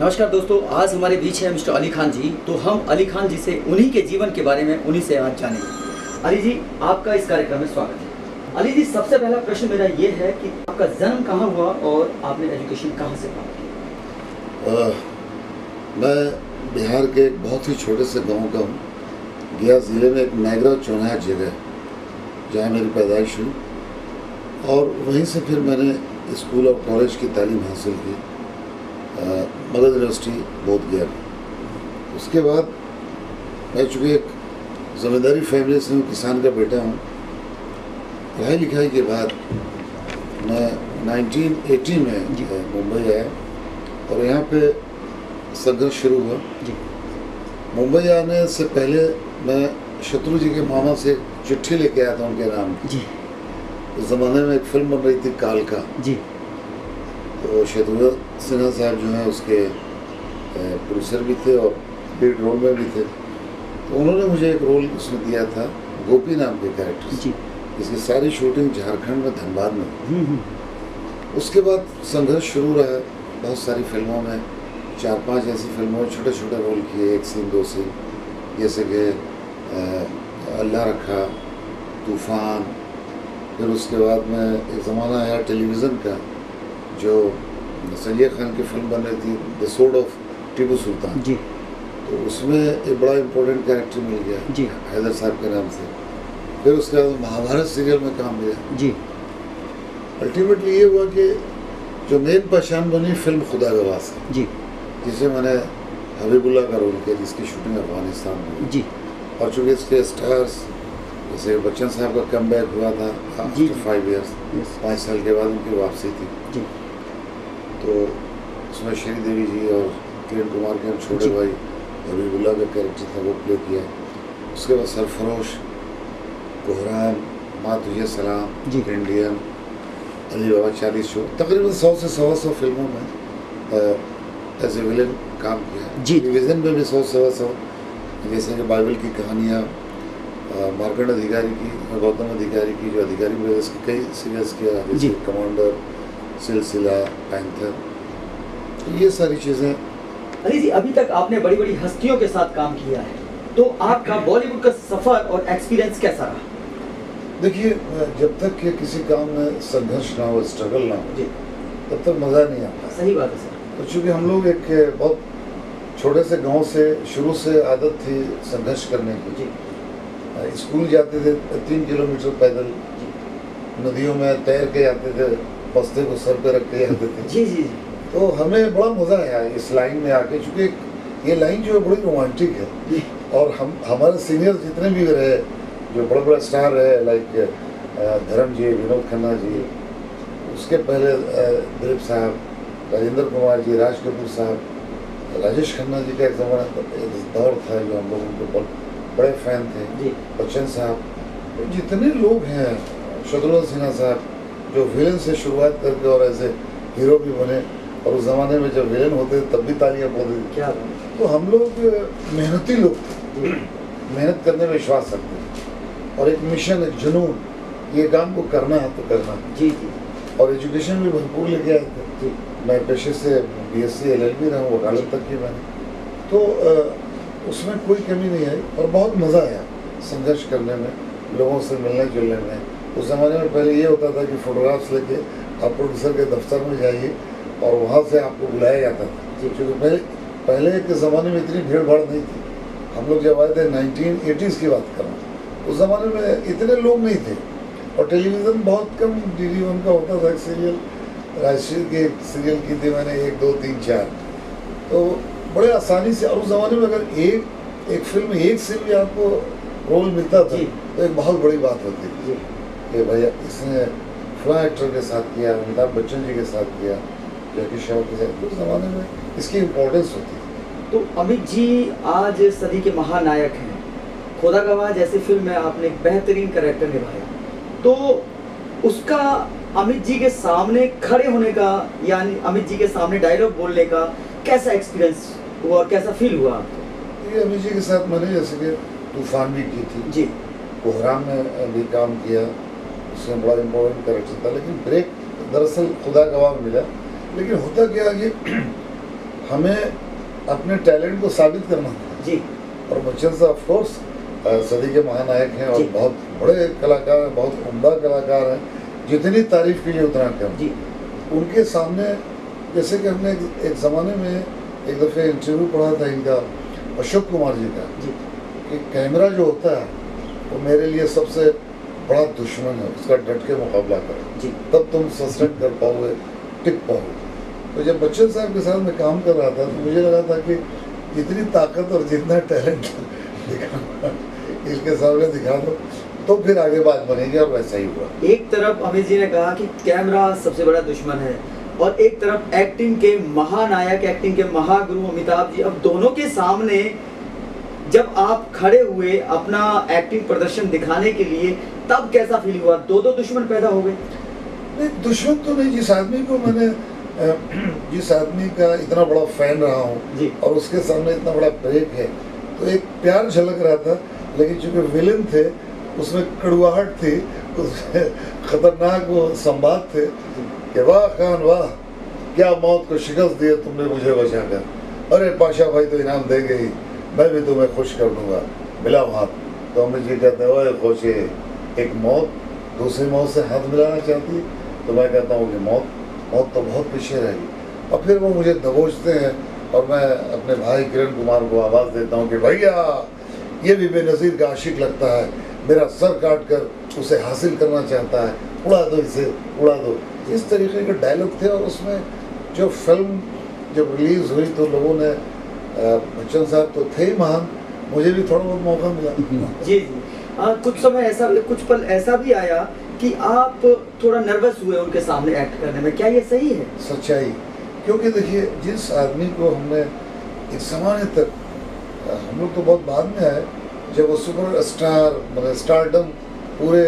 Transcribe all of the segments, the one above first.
नमस्कार दोस्तों, आज हमारे बीच है मिस्टर अली खान जी। तो हम अली खान जी से उन्हीं के जीवन के बारे में उन्हीं से आज जानेंगे। अली जी, आपका इस कार्यक्रम में स्वागत है। अली जी, सबसे पहला प्रश्न मेरा ये है कि आपका जन्म कहाँ हुआ और आपने एजुकेशन कहाँ से प्राप्त किया? मैं बिहार के एक बहुत ही छोटे से गांव का हूँ। गया ज़िले में एक मैगरा चौराहा जगह जहाँ मेरी पैदाइश हुई और वहीं से फिर मैंने स्कूल और कॉलेज की तालीम हासिल की मगध यूनिवर्सिटी बोधगया में। उसके बाद मैं चूँकि एक ज़मींदारी फैमिली से हूँ, किसान का बेटा हूँ, पढ़ाई लिखाई के बाद मैं 1980 में मुंबई आया और यहाँ पे संघर्ष शुरू हुआ। मुंबई आने से पहले मैं शत्रु जी के मामा से चिट्ठी लेके आया था उनके नाम की। उस ज़माने में एक फिल्म बन रही थी कालका जी, तो शत्रुघ्न सिन्हा साहब जो हैं उसके प्रोड्यूसर भी थे और लीड रोल में भी थे। तो उन्होंने मुझे एक रोल उसमें दिया था, गोपी नाम के कैरेक्टर जी, जिसकी सारी शूटिंग झारखंड में धनबाद में। उसके बाद संघर्ष शुरू रहा, बहुत सारी फिल्मों में 4-5 ऐसी फिल्मों में छोटे छोटे रोल किए, एक सीन दो सीन, जैसे कि अल्लाह रखा, तूफान। फिर उसके बाद में एक ज़माना आया टेलीविज़न का, जो संजय खान की फिल्म बन रही थी the sword of Tipu Sultan जी, तो उसमें एक बड़ा इम्पोर्टेंट कैरेक्टर मिल गया जी, हैदर साहब के नाम से। फिर उसके बाद महाभारत सीरियल में काम मिला जी। अल्टीमेटली ये हुआ कि जो मेन पहचान बनी फिल्म खुदा गवाह से जी, जिसे मैंने हबीबुल्ला का रोल किया, जिसकी शूटिंग अफगानिस्तान में जी। और चूँकि इसके स्टार्स जैसे बच्चन साहब का कम बैक हुआ था आफ्टर 5 ईयर्स, 5 साल के बाद उनकी वापसी थी जी। तो उसमें श्रीदेवी जी और किरण कुमार के छोटे भाई हबीबुल्ला का कैरेक्टर था, वो प्ले किया। उसके बाद सरफरोश, कोहराम, माँ तुझे सलाम, इंडियन, अली बाबा 40 शो, तकरीबन 100 से 125 फिल्मों में एज ए विलन काम किया जी। टेलीविज़न में भी 100-125, जैसे कि बाइबल की कहानियाँ, मार्कंड अधिकारी की, गौतम अधिकारी की, जो अधिकारी ब्रदर्स की कई सीरियल्स किया, जैसे कमांडर, सिलसिला, पैंथर, तो ये सारी चीज़ें। अली जी, अभी तक आपने बड़ी बड़ी हस्तियों के साथ काम किया है, तो आपका बॉलीवुड का सफ़र और एक्सपीरियंस कैसा रहा? देखिए, जब तक कि किसी काम में संघर्ष ना हो, स्ट्रगल ना हो, तब तक मज़ा नहीं आता। सही बात है सर। तो चूँकि हम लोग एक बहुत छोटे से गांव से शुरू से आदत थी संघर्ष करने की जी। स्कूल जाते थे 3 किलोमीटर पैदल, नदियों में तैर के आते थे, बस्ते को सर पे रख के आते थे जी जी। तो हमें बड़ा मज़ा आया इस लाइन में आके, चूँकि ये लाइन जो है बड़ी रोमांटिक है। और हमारे सीनियर जितने भी रहे, जो बड़े बड़े स्टार रहे, लाइक धर्म जी, विनोद खन्ना जी, उसके पहले दिलीप साहब, राजेंद्र कुमार जी, राज कपूर साहब, राजेश खन्ना जी का एक ज़माना दौर था जो हम लोग उनके बहुत बड़े फ़ैन थे, बच्चन साहब, तो जितने लोग हैं, शत्रुघ्न सिन्हा साहब, जो विलन से शुरुआत करके और ऐसे हीरो भी बने, और उस ज़माने में जब विलन होते थे तब भी तालियां बोलते थे क्या। तो हम लोग मेहनती लोग थे, मेहनत करने में विश्वास रखते थे और एक मिशन, एक जुनून, ये काम को करना है तो करना जी जी। और एजुकेशन भी भरपूर लेके आए थे। मैं पेशे से BSc LLB रहा हूँ, वकालत तक की मैंने, तो उसमें कोई कमी नहीं आई और बहुत मज़ा आया संघर्ष करने में, लोगों से मिलने जुलने में। उस ज़माने में पहले ये होता था कि फ़ोटोग्राफ्स लेके आप प्रोड्यूसर के दफ्तर में जाइए और वहाँ से आपको बुलाया जाता था, क्योंकि पहले के ज़माने में इतनी भीड़ भाड़ नहीं थी। हम लोग जब आए थे 1980s की बात कर रहा हूँ, उस ज़माने में इतने लोग नहीं थे और टेलीविज़न बहुत कम, DD1 का होता था एक सीरियल, राजश्री की एक सीरियल की थी मैंने 1, 2, 3, 4, तो बड़े आसानी से। और उस ज़माने में अगर एक फिल्म में एक सीन भी आपको रोल मिलता था तो एक बहुत बड़ी बात होती थी कि भैया इसने फला एक्टर के साथ किया, अमिताभ बच्चन जी के साथ किया, जैकी श्रॉफ के साथ। उस ज़माने में इसकी इम्पोर्टेंस होती थी। तो अमित जी आज सदी के महानायक हैं, खुदा गवाह जैसी फिल्म में आपने बेहतरीन कैरेक्टर निभाया, तो उसका अमित जी के सामने खड़े होने का, यानी अमित जी के सामने डायलॉग बोलने का कैसा एक्सपीरियंस हुआ और कैसा फील हुआ आपको? ये अमित जी के साथ मैंने जैसे कि तूफान भी की थी जी, कोहराम में भी काम किया, उसमें बड़ा इम्पोर्टेंट कैरेक्टर था, लेकिन ब्रेक दरअसल खुदा गवाह में मिला। लेकिन होता क्या कि हमें अपने टैलेंट को साबित करना था जी और बच्चन साहब ऑफ कोर्स सदी के महानायक हैं और जी। बहुत बड़े कलाकार हैं, बहुत उम्दा कलाकार हैं, जितनी तारीफ कीजिए उतना कम। जी उनके सामने जैसे कि हमने एक ज़माने में एक दफ़े इंटरव्यू पढ़ा था इनका अशोक कुमार जी का जी कि कैमरा जो होता है वो मेरे लिए सबसे बड़ा दुश्मन है, उसका डट के मुकाबला करो जी तब तुम सस्टेन कर पाओगे, टिक पाओगे। तो जब बच्चन साहब के साथ मैं काम कर रहा था तो मुझे लगा था कि जितनी ताकत और जितना टैलेंट दिखाना इसके सामने दिखा दो तो फिर आगे बात बनेगी और वैसा ही हुआ। एक तरफ अमित जी ने कहा कि कैमरा सबसे बड़ा दुश्मन है और एक तरफ एक्टिंग के महानायक, एक्टिंग के महागुरु अमिताभ जी, अब दोनों के सामने जब आप खड़े हुए अपना एक्टिंग प्रदर्शन दिखाने के लिए, तब कैसा फील हुआ? दो दुश्मन पैदा हो गए? नहीं, दुश्मन तो नहीं। जिस आदमी को मैंने जिस आदमी का इतना बड़ा फैन रहा हूँ जी और उसके सामने इतना बड़ा ब्रेक है तो एक प्यार झलक रहा था, लेकिन चूंकि विलन थे उसमें कड़वाहट थी, उसमें खतरनाक वो संवाद थे कि वाह खान वाह, क्या मौत को शिकस्त दिए तुमने मुझे बचाकर, अरे पाशा भाई तो इनाम देंगे ही, मैं भी तुम्हें खुश कर दूंगा, मिलाओ हाथ। तो अमित जी कहते हैं ओए खोचे, एक मौत दूसरी मौत से हाथ मिलाना चाहती है? तो मैं कहता हूँ कि मौत तो बहुत पीछे रहेगी। और फिर वो मुझे दबोचते हैं और मैं अपने भाई किरण कुमार को आवाज़ देता हूँ कि भैया ये भी बेनज़ीर का आशिक लगता है, मेरा सर काट कर उसे हासिल करना चाहता है, उड़ा दो इसे, उड़ा दो। इस तरीके के डायलॉग थे और उसमें जो फिल्म जब रिलीज़ हुई तो लोगों ने बच्चन साहब तो थे ही महान, मुझे भी थोड़ा बहुत मौका मिला। जी जी। कुछ समय ऐसा, कुछ पल ऐसा भी आया कि आप थोड़ा नर्वस हुए उनके सामने एक्ट करने में, क्या ये सही है? सच्चाई, क्योंकि देखिए जिस आदमी को हमने एक ज़माने तक, हम लोग तो बहुत बाद में आए जब वो सुपर स्टार मतलब स्टारडम पूरे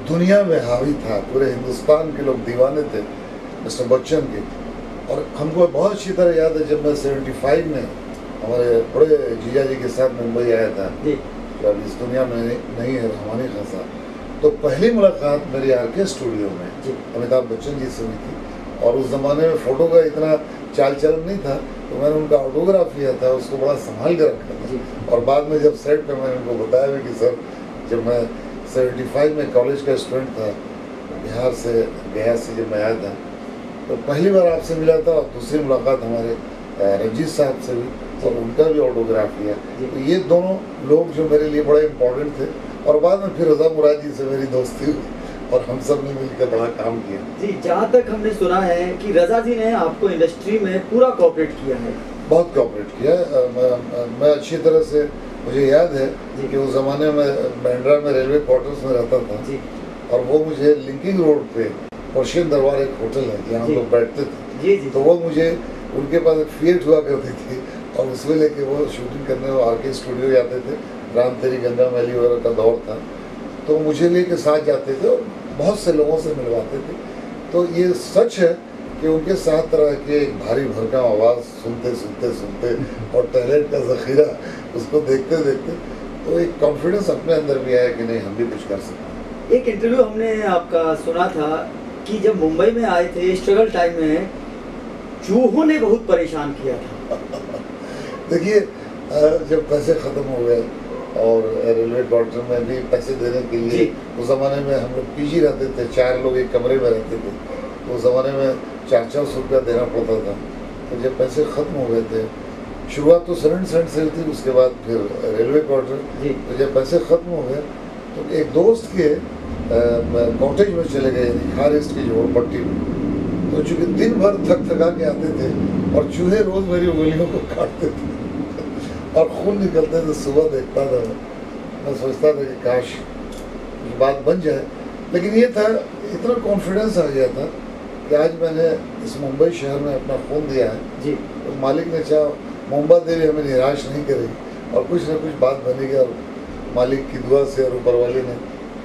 दुनिया में हावी था, पूरे हिंदुस्तान के लोग दीवाने थे मिस्टर बच्चन के। और हमको बहुत अच्छी तरह याद है जब मैं 75 में हमारे बड़े जीजा जी के साथ मुंबई आया था, जी जब इस दुनिया में नहीं है रहमानी खान साहब, तो पहली मुलाकात मेरी आरके स्टूडियो में जी अमिताभ बच्चन जी से हुई थी। और उस ज़माने में फ़ोटो का इतना चाल चलन नहीं था, तो मैंने उनका ऑटोग्राफ लिया था, उसको बड़ा संभाल कर रखा जी था। और बाद में जब सेट पे मैंने उनको बताया भी कि सर जब मैं 75 में कॉलेज का स्टूडेंट था, बिहार से गया से जब मैं आया था तो पहली बार आपसे मिला था और दूसरी मुलाकात हमारे रंजीत साहब से हुई और उनका भी ऑटोग्राफ लिया। तो ये दोनों लोग जो मेरे लिए बड़े इम्पोर्टेंट थे। और बाद में फिर रज़ा मुराद जी से मेरी दोस्ती हुई और हम सब ने मिलकर बड़ा काम किया। जी, जहाँ तक हमने सुना है कि रज़ा जी ने आपको इंडस्ट्री में पूरा कोऑपरेट किया है। बहुत कोऑपरेट किया। मैं अच्छी तरह से, मुझे याद है कि उस ज़माने में बांद्रा में रेलवे क्वार्टर्स में रहता था जी और वो मुझे लिंकिंग रोड पे पर्शियन दरबार एक होटल है जहाँ हम लोग बैठते थे, जी जी तो वो मुझे, उनके पास एक फिएट हुआ करती थी और उसमें लेके वो शूटिंग करने वो आरके स्टूडियो जाते थे, राम तेरी गंगा मैली वगैरह का दौर था, तो मुझे लेके साथ जाते थे और बहुत से लोगों से मिलवाते थे। तो ये सच है कि उनके साथ रह के एक भारी भरकम आवाज़ सुनते सुनते सुनते और टैलेंट का ज़ख़ीरा उसको देखते देखते तो एक कॉन्फिडेंस अपने अंदर भी आया कि नहीं हम भी कुछ कर सकते। एक इंटरव्यू हमने आपका सुना था कि जब मुंबई में आए थे स्ट्रगल टाइम में चूहों ने बहुत परेशान किया था। देखिए जब पैसे ख़त्म हो गए और रेलवे क्वार्टर में भी पैसे देने के लिए उस ज़माने में हम लोग पीजी रहते थे, 4 लोग एक कमरे में रहते थे, तो उस ज़माने में 400 रुपया देना पड़ता था। तो जब पैसे ख़त्म हो गए थे, शुरुआत तो 70 सेंट से थी, उसके बाद फिर रेलवे क्वार्टर, तो जब पैसे ख़त्म हो गए तो एक दोस्त के कॉटेज में चले गए, खार ईस्ट की झोपड़पट्टी में। तो चूँकि दिन भर थक थका के आते थे और चूहे रोज़ मेरी उंगलियों को काटते थे और खून निकलते थे, सुबह देखता था मैं सोचता था कि काश ये बात बन जाए। लेकिन ये था, इतना कॉन्फिडेंस आ गया था कि आज मैंने इस मुंबई शहर में अपना खून दिया है जी, तो मालिक ने चाहा मुंबा देवी हमें निराश नहीं करेगी और कुछ ना कुछ बात बनेगी और मालिक की दुआ से और ऊपर वाले ने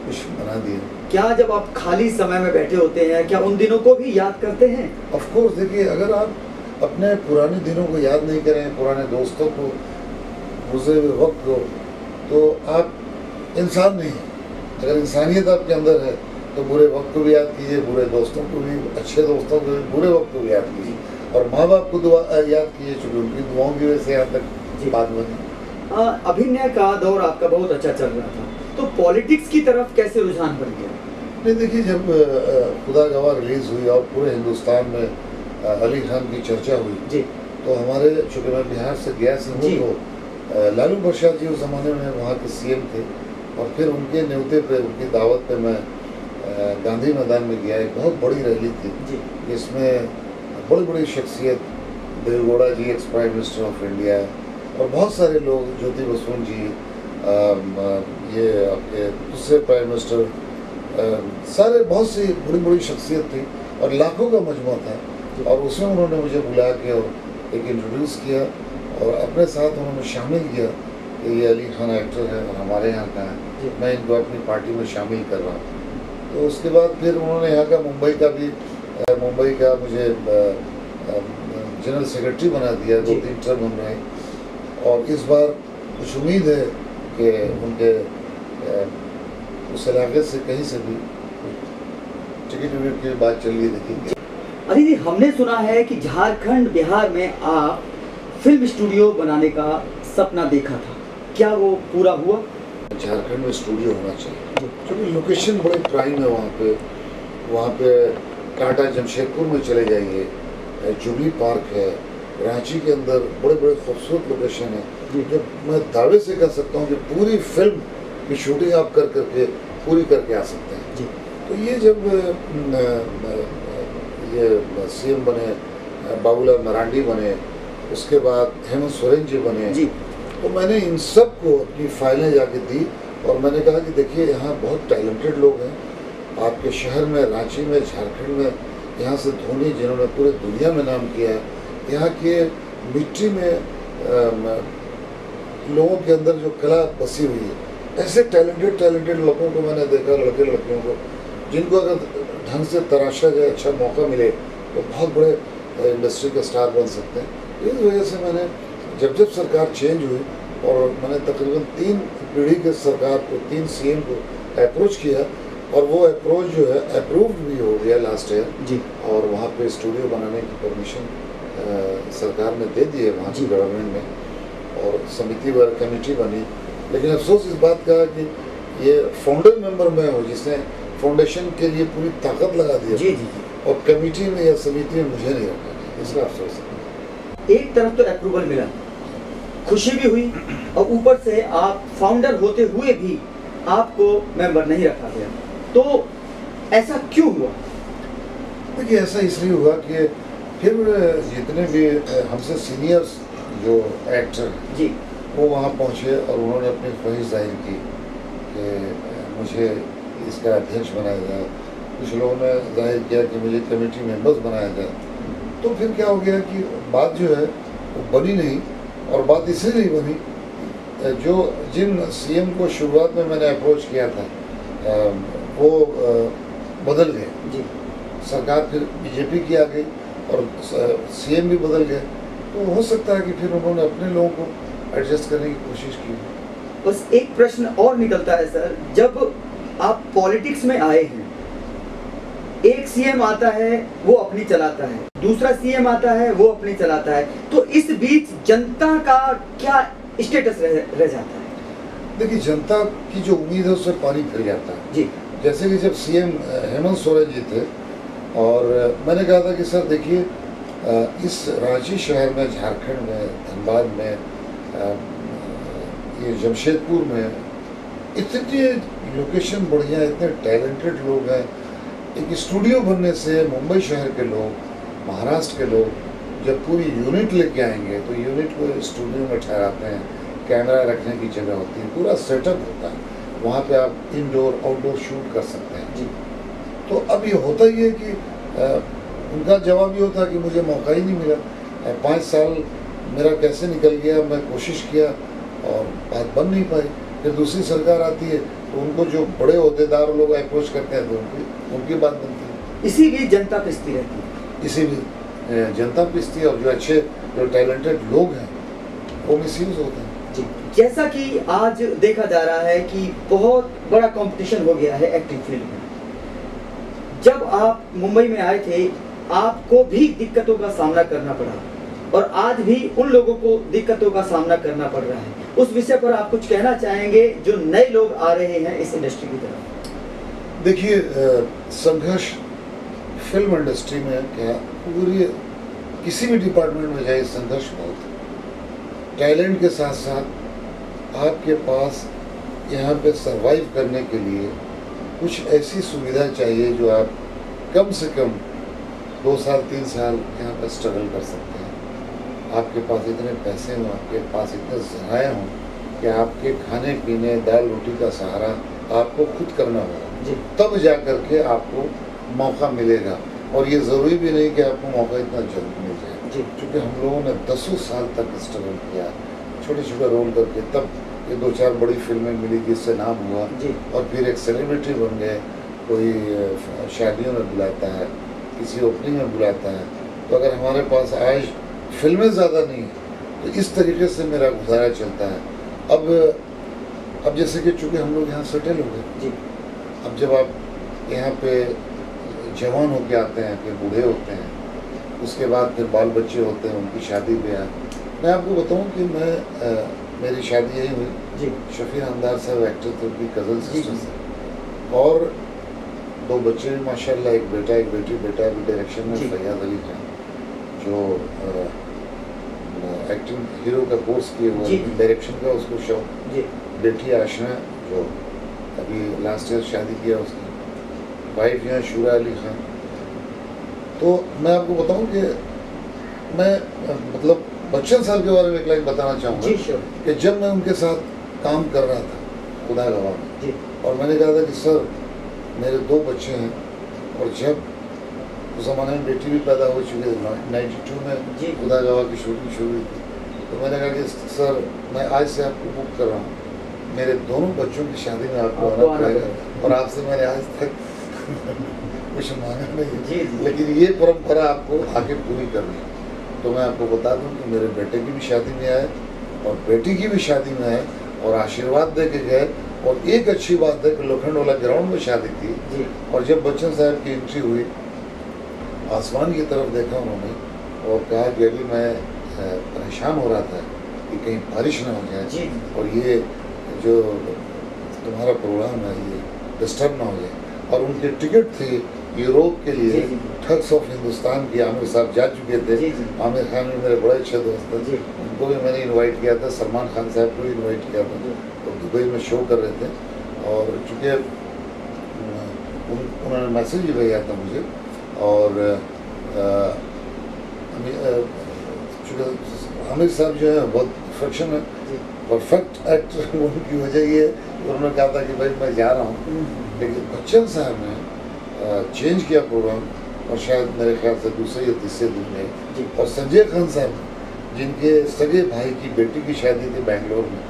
कुछ बना दिया। क्या जब आप खाली समय में बैठे होते हैं क्या उन दिनों को भी याद करते हैं? ऑफ कोर्स, देखिए अगर आप अपने पुराने दिनों को याद नहीं करें, पुराने दोस्तों को, गुजरे हुए वक्त को, तो आप इंसान नहीं हैं। अगर इंसानियत आपके अंदर है तो बुरे वक्त को भी याद कीजिए, बुरे दोस्तों को भी, अच्छे दोस्तों को भी, बुरे वक्त को भी याद कीजिए। और माँ बाप को दुआ याद किए, चूँकि उनकी दुआओं की वजह से यहाँ तक बात बनी। अभिनय का दौर आपका बहुत अच्छा चल रहा था, तो पॉलिटिक्स की तरफ कैसे रुझान बढ़ गया? नहीं देखिए, जब खुदा गवाह रिलीज़ हुई और पूरे हिंदुस्तान में अली खान की चर्चा हुई जी, तो हमारे, चूँकि मैं बिहार से गया से हूँ, तो लालू प्रसाद जी उस ज़माने में वहाँ के सीएम थे, और फिर उनके न्योते पे, उनकी दावत पे मैं गांधी मैदान में गया। एक बहुत बड़ी रैली थी जिसमें बड़ी बड़ी शख्सियत, Deve Gowda ji ex prime minister of India, और बहुत सारे लोग, ज्योति बसु जी, ये आपके दूसरे प्राइम मिनिस्टर, सारे बहुत सी बड़ी बड़ी शख्सियत थी और लाखों का मजमू था। और उसमें उन्होंने मुझे बुला के और एक इंट्रोड्यूस किया और अपने साथ उन्होंने शामिल किया कि ये अली खान एक्टर है और हमारे यहाँ का है, मैं इनको अपनी पार्टी में शामिल कर रहा हूँ। तो उसके बाद फिर उन्होंने यहाँ का मुंबई का मुझे जनरल सेक्रेटरी बना दिया, 2-3 टर्म रहे। और इस बार कुछ उम्मीद है कि उनके उस इलाके से कहीं से भी टिकट विकट की बात चल रही देखी। अरे जी, हमने सुना है कि झारखंड बिहार में आप फिल्म स्टूडियो बनाने का सपना देखा था, क्या वो पूरा हुआ? झारखंड में स्टूडियो होना चाहिए, क्योंकि लोकेशन बड़े प्राइम है वहाँ पे टाटा जमशेदपुर में चले जाइए, जुबली पार्क है, रांची के अंदर बड़े बड़े खूबसूरत लोकेशन है जो मैं दावे से कह सकता हूँ कि पूरी फिल्म की शूटिंग आप करके पूरी करके आ सकते हैं। तो ये जब ये सीएम बने, बाबूलाल मरांडी बने, उसके बाद हेमंत सोरेन जी बने, तो मैंने इन सब को अपनी फाइलें जाके दी और मैंने कहा कि देखिए यहाँ बहुत टैलेंटेड लोग हैं आपके शहर में, रांची में, झारखंड में। यहाँ से धोनी जिन्होंने पूरे दुनिया में नाम किया है, यहाँ के मिट्टी में लोगों के अंदर जो कला बसी हुई है, ऐसे टैलेंटेड लोगों को मैंने देखा, लड़के लड़कियों को, जिनको अगर ढंग से तराशा जाए, अच्छा मौका मिले तो बहुत बड़े इंडस्ट्री के स्टार बन सकते हैं। इस वजह से मैंने जब सरकार चेंज हुई और मैंने तकरीबन 3 पीढ़ी के सरकार को, 3 सीएम को अप्रोच किया और वो अप्रोच जो है अप्रूव्ड भी हो गया लास्ट ईयर जी। और वहाँ पे स्टूडियो बनाने की परमिशन सरकार ने दे दी है वहाँ की गवर्नमेंट में, और समिति व कमेटी बनी। लेकिन अफसोस इस बात का कि ये फाउंडर मेंबर मैं हूँ जिसने फाउंडेशन के लिए पूरी ताकत लगा दी जी, और कमेटी में या समिति में मुझे नहीं रखा, इसका अफसोस है। एक तरफ तो अप्रूवल मिला, खुशी भी हुई, और ऊपर से आप फाउंडर होते हुए भी आपको मेंबर नहीं रखा गया, तो ऐसा क्यों हुआ? देखिए, ऐसा इसलिए हुआ कि फिर जितने भी हमसे सीनियर्स जो एक्टर जी वो वहाँ पहुँचे और उन्होंने अपनी ख्वाहिश जाहिर की कि मुझे इसका अध्यक्ष बनाया जाए। कुछ लोगों ने जाहिर किया कि मुझे कमेटी मेंबर्स बनाया जाए। तो फिर क्या हो गया कि बात जो है वो बनी नहीं, और बात इसलिए नहीं बनी जो जिन सीएम को शुरुआत में मैंने अप्रोच किया था वो बदल गए जी। सरकार फिर बीजेपी की आ गई और सीएम भी बदल गए, तो हो सकता है कि फिर उन्होंने अपने लोगों को एडजस्ट करने की कोशिश की। बस एक प्रश्न और निकलता है सर, जब आप पॉलिटिक्स में आए हैं, एक सीएम आता है वो अपनी चलाता है, दूसरा सीएम आता है वो अपनी चलाता है, तो इस बीच जनता का क्या स्टेटस रह जाता है? देखिए, जनता की जो उम्मीद है उससे पानी फिर जाता है जी। जैसे कि जब सीएम हेमंत सोरेन जी थे और मैंने कहा था कि सर देखिए, इस रांची शहर में, झारखंड में, धनबाद में, ये जमशेदपुर में इतनी लोकेशन बढ़िया, इतने टैलेंटेड लोग हैं। एक स्टूडियो बनने से मुंबई शहर के लोग, महाराष्ट्र के लोग जब पूरी यूनिट लेके आएंगे तो यूनिट को स्टूडियो में ठहराते हैं, कैमरा रखने की जगह होती है, पूरा सेटअप होता है, वहाँ पे आप इंडोर आउटडोर शूट कर सकते हैं जी। तो अब ये होता ही है कि उनका जवाब ये होता कि मुझे मौका ही नहीं मिला, 5 साल मेरा कैसे निकल गया, मैं कोशिश किया और बात बन नहीं पाई। फिर दूसरी सरकार आती है तो उनको जो बड़े ओहदेदार लोग अप्रोच करते हैं तो उनकी बात बनती है। इसी भी जनता पिसती रहती है, इसी भी जनता पिसती है, और जो अच्छे जो टैलेंटेड लोग हैं वो मिसयूज होते हैं जी। जैसा कि आज देखा जा रहा है कि बहुत बड़ा कंपटीशन हो गया है एक्टिंग फील्ड में। जब आप मुंबई में आए थे आपको भी दिक्कतों का सामना करना पड़ा और आज भी उन लोगों को दिक्कतों का सामना करना पड़ रहा है, उस विषय पर आप कुछ कहना चाहेंगे जो नए लोग आ रहे हैं इस इंडस्ट्री की तरफ? देखिए, संघर्ष फिल्म इंडस्ट्री में क्या, पूरी किसी भी डिपार्टमेंट में जाए संघर्ष बहुत है। टैलेंट के साथ साथ आपके पास यहाँ पे सरवाइव करने के लिए कुछ ऐसी सुविधा चाहिए जो आप कम से कम 2 साल 3 साल यहाँ पर स्ट्रगल कर सकते हैं। आपके पास इतने पैसे हों, आपके पास इतने ज़राए हों कि आपके खाने पीने दाल रोटी का सहारा आपको खुद करना होगा, तब जा कर के आपको मौका मिलेगा। और ये ज़रूरी भी नहीं कि आपको मौका इतना जल्द मिल जाए, क्योंकि हम लोगों ने 10 साल तक स्ट्रगल किया, छोटे छोटे रोल करके, तब ये 2-4 बड़ी फिल्में मिली जिससे नाम हुआ और फिर एक सेलिब्रिटी बन गए। कोई शादियों में बुलाता है, किसी ओपनिंग में बुलाता है। तो अगर हमारे पास आज फिल्में ज़्यादा नहीं है तो इस तरीके से मेरा गुजारा चलता है। अब जैसे कि चूँकि हम लोग यहाँ सेटल हो गए, अब जब आप यहाँ पे जवान होके आते हैं, फिर बूढ़े होते हैं, उसके बाद फिर बाल बच्चे होते हैं, उनकी शादी ब्याह। मैं आपको बताऊँ कि मेरी शादी यही हुई, शफी अंदार साहब एक्टर थे, उनकी कज़न सिस्टर से, और 2 बच्चे भी माशाल्लाह, एक बेटा एक बेटी। बेटा अभी डायरेक्शन में फैयाद अली खान जो एक्टिंग हीरो का कोर्स किए हुए, डायरेक्शन का उसको शौक। बेटी आशना जो अभी लास्ट ईयर शादी किया उसकी, वाइफ यहाँ शूरा अली खान। तो मैं आपको बताऊँ कि मैं मतलब बच्चन साहब के बारे में एक लाइन बताना चाहूँगा कि जब मैं उनके साथ काम कर रहा था खुदा गवाह में, और मैंने कहा था कि सर मेरे 2 बच्चे हैं, और जब उस ज़माने में बेटी भी पैदा हो चुकी है, 92 में खुदा गवाह की शूटिंग शुरू हुई थी, तो मैंने कहा कि सर मैं आज से आपको बुक कर रहा हूँ, मेरे दोनों बच्चों की शादी में आपको आना पड़ेगा, और आपसे मैंने आज तक कुछ मांगा नहीं, लेकिन ये परंपरा आपको आगे पूरी करनी है। तो मैं आपको बता दूं कि मेरे बेटे की भी शादी में आए और बेटी की भी शादी में आए और आशीर्वाद दे के गए। और एक अच्छी बात है कि लोखंड वाला ग्राउंड में शादी थी, और जब बच्चन साहब की एंट्री हुई, आसमान की तरफ देखा उन्होंने और कहा कि अभी मैं परेशान हो रहा था कि कहीं बारिश ना हो जाए और ये जो तुम्हारा प्रोग्राम है ये डिस्टर्ब ना हो जाए। और उनकी टिकट थी यूरोप के लिए, ठग्स ऑफ हिंदुस्तान की। आमिर साहब जा चुके थे, आमिर खान भी मेरे बड़े अच्छे दोस्त थे, उनको भी मैंने इनवाइट किया था, सलमान खान साहब को भी इनवाइट किया था, तो दुबई में शो कर रहे थे। और चूँकि उन्होंने मैसेज भी भेजा था मुझे, और आमिर साहब जो है बहुत परफेक्शन है, परफेक्ट एक्टर होने की वजह ये उन्होंने कहा था कि भाई मैं जा रहा हूँ, लेकिन बच्चन साहब ने चेंज किया प्रोग्राम, और शायद मेरे ख्याल से दूसरे या तीसरे दिन में। और संजय खान साहब जिनके सगे भाई की बेटी की शादी थी बेंगलोर में,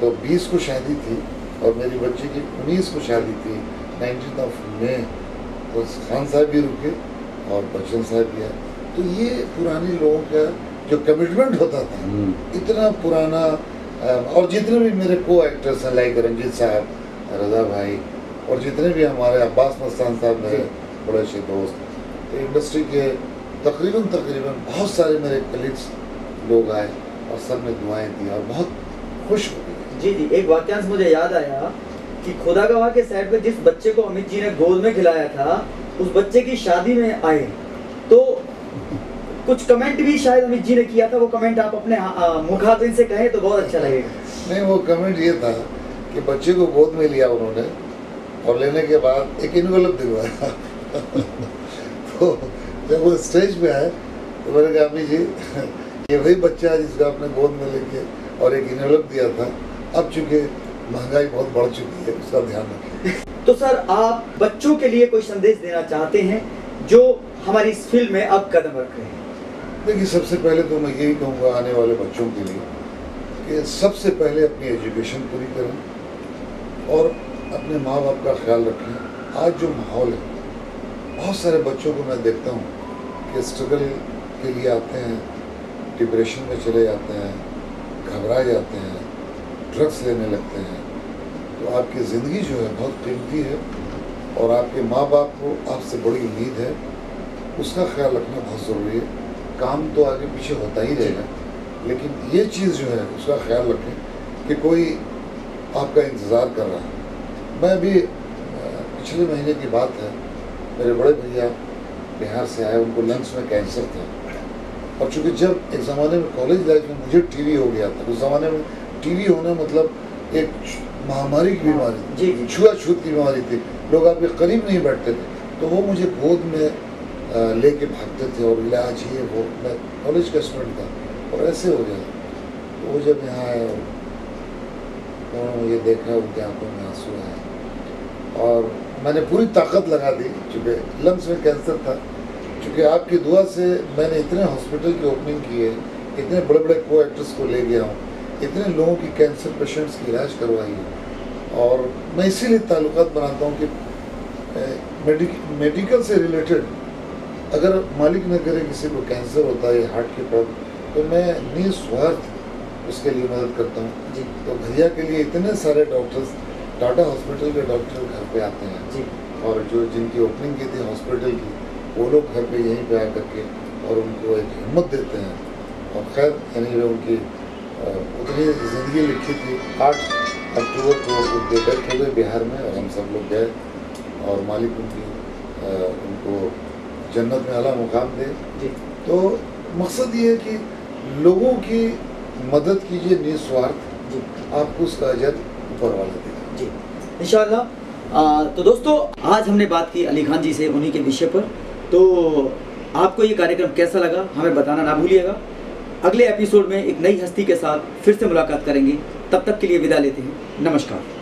तो 20 को शादी थी और मेरी बच्ची की 19 को शादी थी, 19 मई। तो खान साहब भी रुके और बच्चन साहब भी आए। तो ये पुराने लोगों का जो कमिटमेंट होता था, इतना पुराना। और जितने भी मेरे को एक्टर्स हैं, लाइक रंजीत साहब, रजा भाई, और जितने भी हमारे अब्बास मस्तान साहब मेरे बड़े अच्छे दोस्त, तो इंडस्ट्री के तकरीबन बहुत सारे मेरे कलीग्स लोग आए और सब ने दुआएं दी और बहुत खुश हो गए। जी, एक वाक्यांश मुझे याद आया कि खुदा गवाह के सेट पे जिस बच्चे को अमित जी ने गोद में खिलाया था, उस बच्चे की शादी में आए, तो कुछ कमेंट भी शायद अमित जी ने किया था। वो कमेंट आप अपने मुखातिन से कहें तो बहुत अच्छा लगेगा। नहीं, वो कमेंट ये था कि बच्चे को गोद में लिया उन्होंने और लेने के बाद एक इन्वेलप दिलवाया। तो जब वो स्टेज पे आए तो मैंने कहा अम्मी जी ये वही बच्चा है जिसको आपने गोद में लेके और एक इन्वेलप दिया था। अब चूँकि महंगाई बहुत बढ़ चुकी है, उसका ध्यान रखें। तो सर, आप बच्चों के लिए कोई संदेश देना चाहते हैं जो हमारी इस फिल्म में अब कदम रख रहे हैं? देखिए, सबसे पहले तो मैं यही कहूँगा आने वाले बच्चों के लिए कि सबसे पहले अपनी एजुकेशन पूरी करें और अपने माँ बाप का ख्याल रखें। आज जो माहौल है, बहुत सारे बच्चों को मैं देखता हूँ कि स्ट्रगल के लिए आते हैं, डिप्रेशन में चले जाते हैं, घबरा जाते हैं, ड्रग्स लेने लगते हैं। तो आपकी ज़िंदगी जो है बहुत कीमती है और आपके माँ बाप को आपसे बड़ी उम्मीद है उसका ख्याल रखना बहुत ज़रूरी है। काम तो आगे पीछे होता ही रहेगा, लेकिन ये चीज़ जो है उसका ख्याल रखें कि कोई आपका इंतज़ार कर रहा है। मैं अभी पिछले महीने की बात है, मेरे बड़े भैया बिहार से आए, उनको लंग्स में कैंसर था। और चूँकि जब एक ज़माने में कॉलेज लाइफ में मुझे टीवी हो गया था, उस ज़माने में टीवी होना मतलब एक महामारी की बीमारी थी, छुआछूत की बीमारी थी, लोग आपके करीब नहीं बैठते थे। तो वो मुझे गोद में लेके भागते थे और इलाज ये वो। मैं कॉलेज का स्टूडेंट था और ऐसे हो गया। तो वो जब यहाँ आए और ये देखा, उनकी आंखों में आंसू आए और मैंने पूरी ताकत लगा दी, चूँकि लंग्स में कैंसर था। चूँकि आपकी दुआ से मैंने इतने हॉस्पिटल की ओपनिंग की है, इतने बड़े बड़े को एक्टर्स को ले गया हूँ, इतने लोगों की कैंसर पेशेंट्स की इलाज करवाई है। और मैं इसीलिए ताल्लुकात बनाता हूँ कि मेडिकल से रिलेटेड अगर मालिक न करे किसी को कैंसर होता है, हार्ट की प्रॉब्लम, तो मैं निस्वार्थ उसके लिए मदद करता हूँ। तो भैया के लिए इतने सारे डॉक्टर्स, टाटा हॉस्पिटल के डॉक्टर घर पे आते हैं और जो जिनकी ओपनिंग की थी हॉस्पिटल की, वो लोग घर पे यहीं पे आकर के और उनको एक हिम्मत देते हैं। और खैर यानी उनकी उतनी ज़िंदगी लिखी थी। 8 अक्टूबर को उनके डेथ हो गए बिहार में और हम सब लोग गए और मालिक उनको जन्नत में आला मुकाम दे। तो मकसद ये है कि लोगों की मदद कीजिए निस्वार्थ, आपको उसका अजर ऊपर वाला देगा। जी इंशाअल्लाह। तो दोस्तों, आज हमने बात की अली खान जी से उन्हीं के विषय पर। तो आपको ये कार्यक्रम कैसा लगा हमें बताना ना भूलिएगा। अगले एपिसोड में एक नई हस्ती के साथ फिर से मुलाकात करेंगे। तब तक के लिए विदा लेते हैं। नमस्कार।